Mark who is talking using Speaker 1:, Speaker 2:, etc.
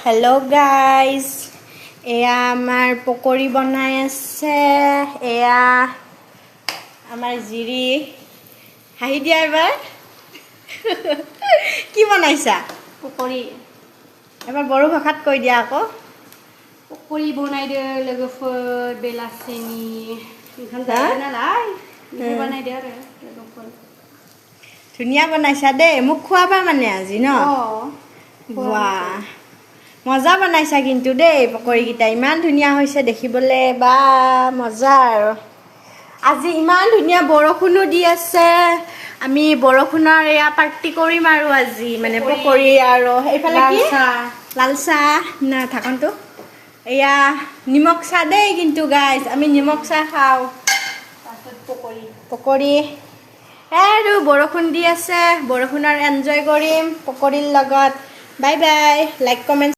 Speaker 1: hello guys एया आमार पकड़ी बनाई आछे एया आमार जिरी हाहि दिया एबार कि बनाइसा
Speaker 2: पकड़ी
Speaker 1: एबार बड़ो भाषात कई दिया आको
Speaker 2: पकड़ी बनाइदो लोगोफोर बेलासेनि ओंखाम जाबाय नालाय बिदि बनाइदो आरो लोगोफोर
Speaker 1: धुनिया बनाइसा दे मुख खुआबा माने आजि न वाह मजा बनाइसा किन्तु दे पकड़ी किटा इमान धुनिया होइसे देखिबले बा मजा आरो আজি ইমান ধুনিয়া বৰষুণো দি আছে আমি বৰষুণৰ এয়া পাৰ্টি কৰিম আৰু আজি মানে পকৰি আৰু এইফালে কি লাল চাহ না থাকনটো এয়া নিমখ চাহ দেই কিন্তু গাইজ আমি নিমখ চাহ খাও পকৰি পকৰি আৰু বৰষুণ দি আছে বৰষুণৰ এনজয় কৰিম পকৰিৰ লগত বাই বাই লাইক কমেন্ট